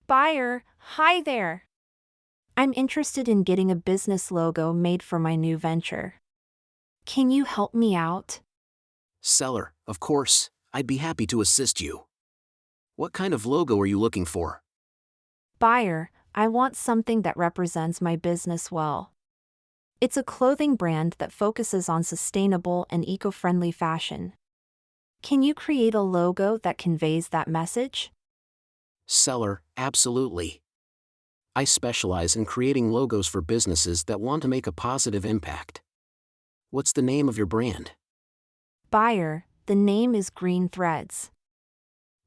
Buyer, hi there. I'm interested in getting a business logo made for my new venture. Can you help me out? Seller, of course, I'd be happy to assist you. What kind of logo are you looking for? Buyer, I want something that represents my business well. It's a clothing brand that focuses on sustainable and eco-friendly fashion. Can you create a logo that conveys that message? Seller, absolutely. I specialize in creating logos for businesses that want to make a positive impact. What's the name of your brand? Buyer, the name is Green Threads.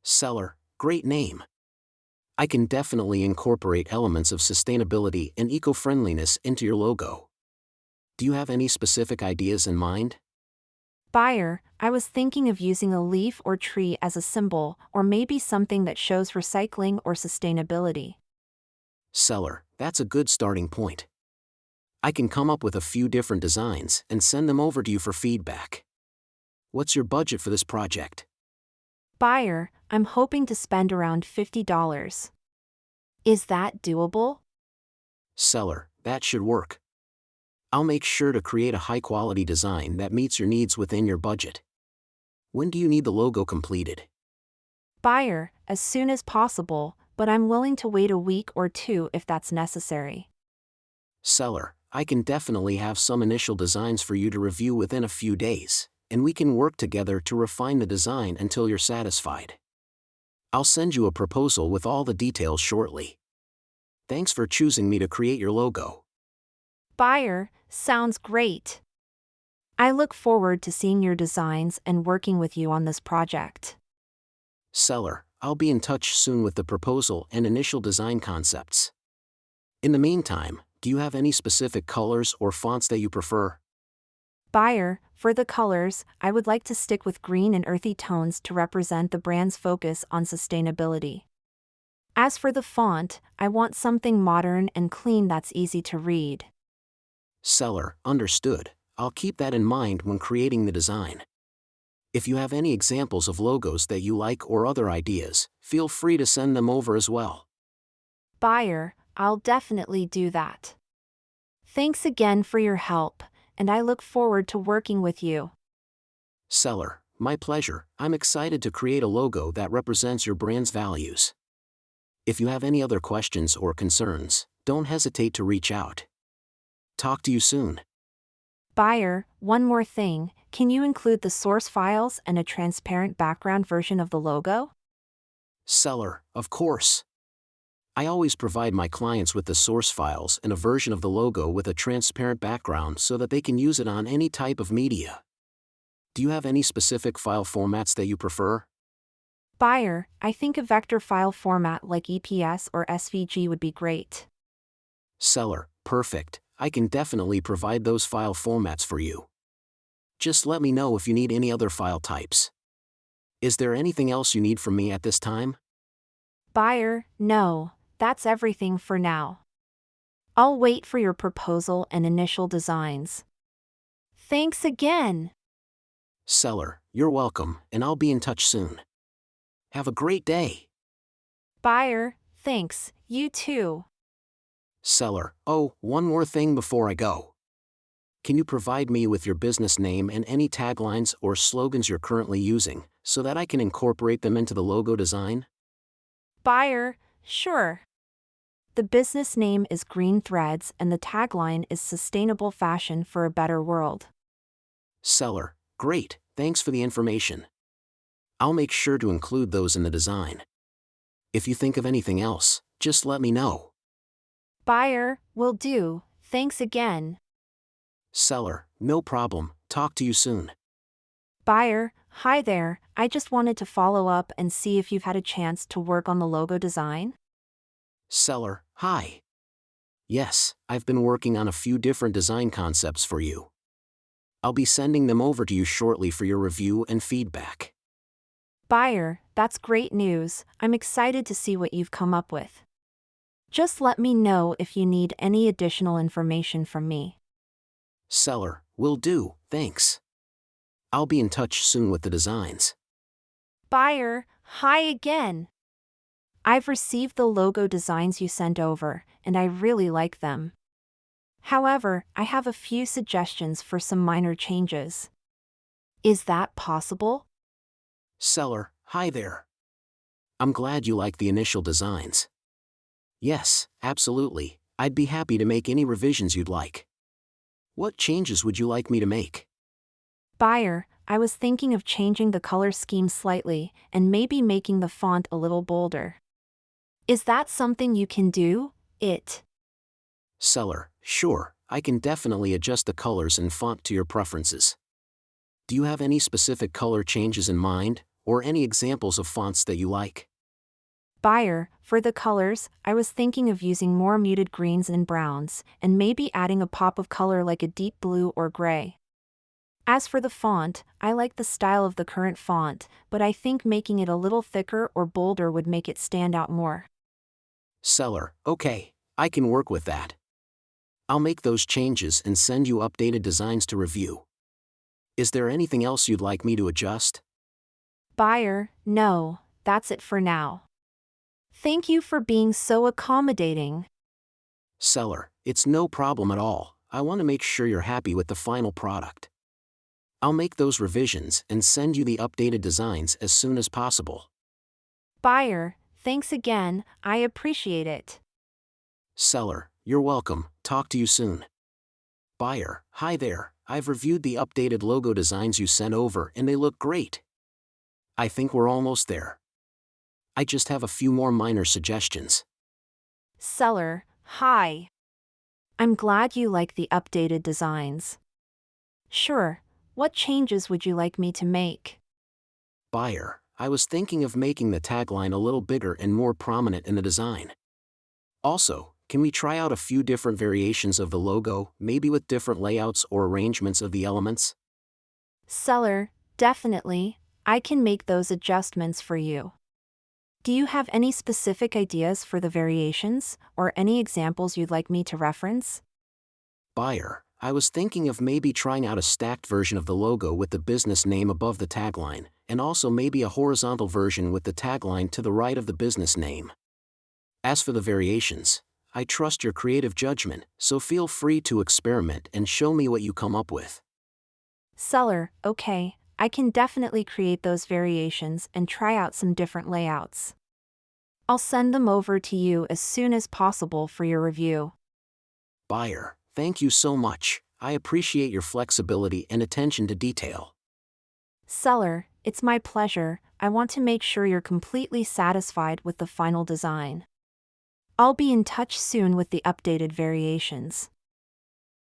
Seller, great name. I can definitely incorporate elements of sustainability and eco-friendliness into your logo. Do you have any specific ideas in mind? Buyer, I was thinking of using a leaf or tree as a symbol, or maybe something that shows recycling or sustainability. Seller, that's a good starting point. I can come up with a few different designs and send them over to you for feedback. What's your budget for this project? Buyer, I'm hoping to spend around $50. Is that doable? Seller, that should work. I'll make sure to create a high-quality design that meets your needs within your budget. When do you need the logo completed? Buyer, as soon as possible, but I'm willing to wait a week or two if that's necessary. Seller, I can definitely have some initial designs for you to review within a few days, and we can work together to refine the design until you're satisfied. I'll send you a proposal with all the details shortly. Thanks for choosing me to create your logo. Buyer, sounds great. I look forward to seeing your designs and working with you on this project. Seller, I'll be in touch soon with the proposal and initial design concepts. In the meantime, do you have any specific colors or fonts that you prefer? Buyer, for the colors, I would like to stick with green and earthy tones to represent the brand's focus on sustainability. As for the font, I want something modern and clean that's easy to read. Seller, understood. I'll keep that in mind when creating the design. If you have any examples of logos that you like or other ideas, feel free to send them over as well. Buyer, I'll definitely do that. Thanks again for your help, and I look forward to working with you. Seller, my pleasure. I'm excited to create a logo that represents your brand's values. If you have any other questions or concerns, don't hesitate to reach out. Talk to you soon. Buyer, one more thing, can you include the source files and a transparent background version of the logo? Seller, of course. I always provide my clients with the source files and a version of the logo with a transparent background so that they can use it on any type of media. Do you have any specific file formats that you prefer? Buyer, I think a vector file format like EPS or SVG would be great. Seller, perfect. I can definitely provide those file formats for you. Just let me know if you need any other file types. Is there anything else you need from me at this time? Buyer, no, that's everything for now. I'll wait for your proposal and initial designs. Thanks again. Seller, you're welcome, and I'll be in touch soon. Have a great day. Buyer, thanks, you too. Seller, oh, one more thing before I go. Can you provide me with your business name and any taglines or slogans you're currently using, so that I can incorporate them into the logo design? Buyer, sure. The business name is Green Threads and the tagline is Sustainable Fashion for a Better World. Seller, great, thanks for the information. I'll make sure to include those in the design. If you think of anything else, just let me know. Buyer, will do, thanks again. Seller, no problem, talk to you soon. Buyer, hi there, I just wanted to follow up and see if you've had a chance to work on the logo design. Seller, hi. Yes, I've been working on a few different design concepts for you. I'll be sending them over to you shortly for your review and feedback. Buyer, that's great news, I'm excited to see what you've come up with. Just let me know if you need any additional information from me. Seller, will do, thanks. I'll be in touch soon with the designs. Buyer, hi again. I've received the logo designs you sent over, and I really like them. However, I have a few suggestions for some minor changes. Is that possible? Seller, hi there. I'm glad you like the initial designs. Yes, absolutely. I'd be happy to make any revisions you'd like. What changes would you like me to make? Buyer, I was thinking of changing the color scheme slightly and maybe making the font a little bolder. Is that something you can do? Seller, sure, I can definitely adjust the colors and font to your preferences. Do you have any specific color changes in mind, or any examples of fonts that you like? Buyer, for the colors, I was thinking of using more muted greens and browns, and maybe adding a pop of color like a deep blue or gray. As for the font, I like the style of the current font, but I think making it a little thicker or bolder would make it stand out more. Seller, okay, I can work with that. I'll make those changes and send you updated designs to review. Is there anything else you'd like me to adjust? Buyer, no, that's it for now. Thank you for being so accommodating. Seller, it's no problem at all. I want to make sure you're happy with the final product. I'll make those revisions and send you the updated designs as soon as possible. Buyer, thanks again, I appreciate it. Seller, you're welcome, talk to you soon. Buyer, hi there, I've reviewed the updated logo designs you sent over and they look great. I think we're almost there. I just have a few more minor suggestions. Seller, hi. I'm glad you like the updated designs. Sure, what changes would you like me to make? Buyer, I was thinking of making the tagline a little bigger and more prominent in the design. Also, can we try out a few different variations of the logo, maybe with different layouts or arrangements of the elements? Seller, definitely, I can make those adjustments for you. Do you have any specific ideas for the variations, or any examples you'd like me to reference? Buyer, I was thinking of maybe trying out a stacked version of the logo with the business name above the tagline, and also maybe a horizontal version with the tagline to the right of the business name. As for the variations, I trust your creative judgment, so feel free to experiment and show me what you come up with. Seller, okay, I can definitely create those variations and try out some different layouts. I'll send them over to you as soon as possible for your review. Buyer, thank you so much. I appreciate your flexibility and attention to detail. Seller, it's my pleasure. I want to make sure you're completely satisfied with the final design. I'll be in touch soon with the updated variations.